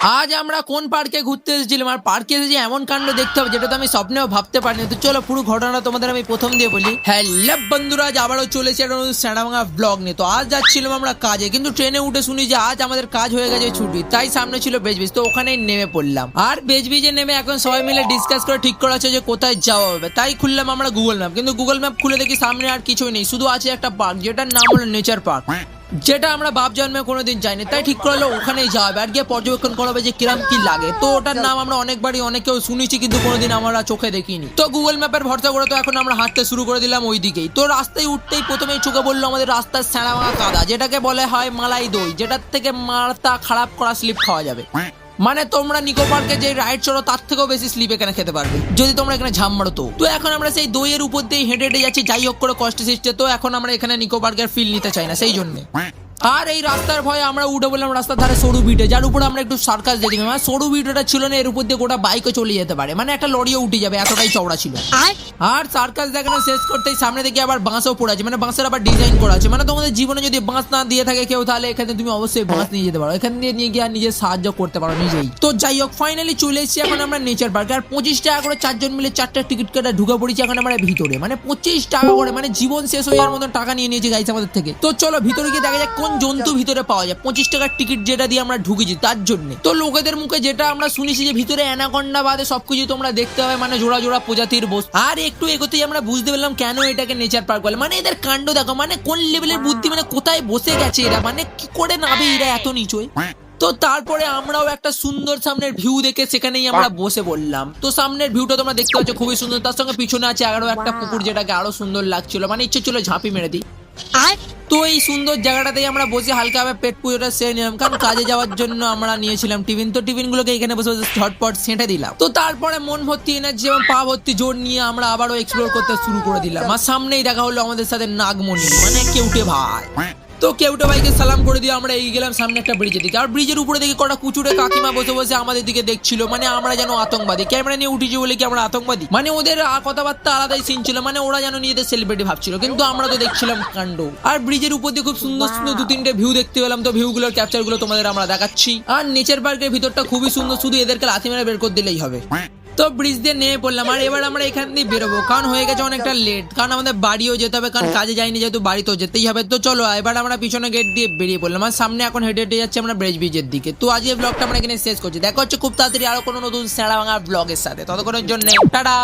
আজ আমরা কোন পার্কে ঘুরতে এসেছিলাম আর পার্কে এসে যে এমন কাণ্ড দেখতে হবে যেটা তো আমি স্বপ্নেও ভাবতে পারিনি। তো চলো পুরো ঘটনাটা তোমাদের আমি প্রথম দিয়ে বলি। হ্যালো বন্ধুরা, আজ আবারও চলেছি একটা নতুন স্যাঁড়াভাঙা ব্লগ নিয়ে। তো আজ যাচ্ছিলাম আমরা কাজে, কিন্তু ট্রেনে উঠে শুনি যে আজ আমাদের কাজ হয়ে গেছে ছুটি, তাই সামনে ছিল বেজবিজ। তো ওখানেই নেমে পড়লাম, আর বেজবিজে নেমে এখন সবাই মিলে ডিসকাস করে ঠিক করা আছে যে কোথায় যাওয়া হবে। তাই খুললাম আমরা গুগল ম্যাপ, কিন্তু গুগল ম্যাপ খুলে দেখি সামনে আর কিছুই নেই, শুধু আছে একটা পার্ক যেটার নাম হলো নেচার পার্ক, যেটা আমরা বাপ জন্মে কোনোদিন যাইনি। তাই ঠিক করলো ওখানেই যাওয়া হবে আর গিয়ে পর্যবেক্ষণ করা হবে যে কিরাম কি লাগে। তো ওটার নাম আমরা অনেকবারই অনেকেও শুনেছি, কিন্তু কোনোদিন আমরা চোখে দেখিনি। তো গুগল ম্যাপের ভরসা করে তো এখন আমরা হাঁটতে শুরু করে দিলাম ওই দিকেই। তো রাস্তায় উঠতেই প্রথমেই চোখে বললো আমাদের রাস্তার স্যাঁড়াভাঙা কাদা, যেটাকে বলে হয় মালাই দই, যেটার থেকে মাথা খারাপ করা স্লিপ খাওয়া যাবে। মানে তোমরা নিকো পার্কে যে রাইড চড়ো তার থেকেও বেশি স্লিপ এখানে খেতে পারবে যদি তোমরা এখানে ঝাম মারো। তো এখন আমরা সেই দইয়ের উপর দিয়ে হেঁটে হেঁটে যাচ্ছি, যাই হোক করে কষ্ট সৃষ্টি। তো এখন আমরা এখানে নিকো পার্কের ফিল নিতে চাই না, সেই জন্য। আর এই রাস্তার ভয়ে আমরা উঠে বললাম রাস্তার ধারে সরু বিটে, যার উপরে আমরা একটু সার্কাস দেখি। মানে সরু বিটটা ছিল না, এর উপর দিয়ে গোটা বাইকও চলে যেতে পারে, মানে একটা লরিও উঠে যাবে, এতটাই চওড়া ছিল। আর সার্কাস দেখানো শেষ করতেই সামনে দেখি আবার বাঁশও পড়ে আছে, মানে বাঁশের আবার ডিজাইন করা আছে। মানে তোমাদের জীবনে যদি বাঁশ না দিয়ে থাকে কেউ, তাহলে এখানে তুমি অবশ্যই বাঁশ নিয়ে যেতে পারো, এখান দিয়ে নিয়ে গিয়ে নিজের সাহায্য করতে পারো নিজেই। তো যাই হোক, ফাইনালি চলে এসেছি এখন আমরা নেচার পার্কে। আর 25 টাকা করে 4 জন মিলে 4টা টিকিট কেটে ঢুকে পড়েছি এখন আমরা ভিতরে। মানে 25 টাকা করে, মানে জীবন শেষ হয়ে যাওয়ার মতন টাকা নিয়ে নিয়েছে গাইস আমাদের থেকে। তো চলো ভিতরে গিয়ে দেখা যাক কোন জন্তু ভিতরে পাওয়া যায়। 25 টাকার টিকিট যেটা দিয়ে আমরা ঢুকেছি তার জন্য। তো লোকেদের মুখে যেটা আমরা শুনেছি যে ভিতরে অ্যানাকন্ডা বাদে সবকিছু তোমরা দেখতে হবে, মানে জোড়া জোড়া প্রজাতির বস্তু। আর একটু এগোতেই আমরা বুঝতে পারলাম কেন এটাকে নেচার পার্ক বলে। মানে এদের কাণ্ড দেখো, মানে কোন লেভেলের বুদ্ধি, মানে কোথায় বসে গেছে এরা, মানে কি করে নাবে এরা এত নিচুয়। তো তারপরে আমরাও একটা সুন্দর সামনের ভিউ দেখে সেখানেই আমরা বসে বললাম। তো সামনের ভিউটা তোমরা দেখতে পাচ্ছ খুবই সুন্দর, তার সঙ্গে পিছনে আছে আরো একটা পুকুর যেটাকে আরো সুন্দর লাগছিল, মানে ইচ্ছে ছিল ঝাঁপি মেরে দিই। তো এই সুন্দর জায়গাটাতেই আমরা বসে হালকাভাবে পেট পুজোটা সেরে নিলাম, কারণ কাজে যাওয়ার জন্য আমরা নিয়েছিলাম টিফিন। তো টিফিন গুলোকে এখানে বসে বসে ঝটপট সেঁটে দিলাম। তো তারপরে মন ভর্তি এনার্জি এবং পা ভর্তি জোর নিয়ে আমরা আবারও এক্সপ্লোর করতে শুরু করে দিলাম। আর সামনেই দেখা হলো আমাদের সাথে নাগমণি, মানে কেউটে ভাই। তো কেউটা ভাইকে সালাম করে দিয়ে আমরা এগিয়ে গেলাম সামনে একটা ব্রিজের দিকে। আর ব্রিজের উপরে দেখি কটা কুচুরে কাকিমা বসে বসে আমাদের দিকে দেখছিল, মানে আমরা যেন আতঙ্কবাদী। ক্যামেরা নিয়ে উঠেছি বলে কি আমরা আতঙ্কবাদী? মানে ওদের কথাবার্তা আলাদাই সিন ছিল, মানে ওরা যেন নিজেদের সেলিব্রিটি ভাবছিল, কিন্তু আমরা তো দেখছিলাম কাণ্ড। আর ব্রিজের উপর দিয়ে খুব সুন্দর সুন্দর 2-3টে ভিউ দেখতে পেলাম। তো ভিউগুলোর ক্যাপচার গুলো তোমাদের আমরা দেখাচ্ছি। আর নেচার পার্কের ভিতরটা খুবই সুন্দর, শুধু এদেরকে লাথি মেরে বের করে দিলেই হবে। তো ব্রিজ দিয়ে নেমে পড়লাম, আর এবার আমরা এখান দিয়ে বেরোবো, কারণ হয়ে গেছে অনেকটা লেট, কারণ আমাদের বাড়িও যেতে হবে, কারণ কাজে যাইনি যেহেতু বাড়িতেও যেতেই হবে। তো চলো এবার আমরা পিছনে গেট দিয়ে বেরিয়ে পড়লাম, আর সামনে এখন হেঁটে হেঁটে যাচ্ছি আমরা ব্রিজের দিকে। তো আজকের ব্লগটা আমরা এখানে শেষ করছি, দেখা হচ্ছে খুব তাড়াতাড়ি আরো কোনো নতুন স্যাঁড়াভাঙা ব্লগের সাথে। ততক্ষণের জন্য টাটা।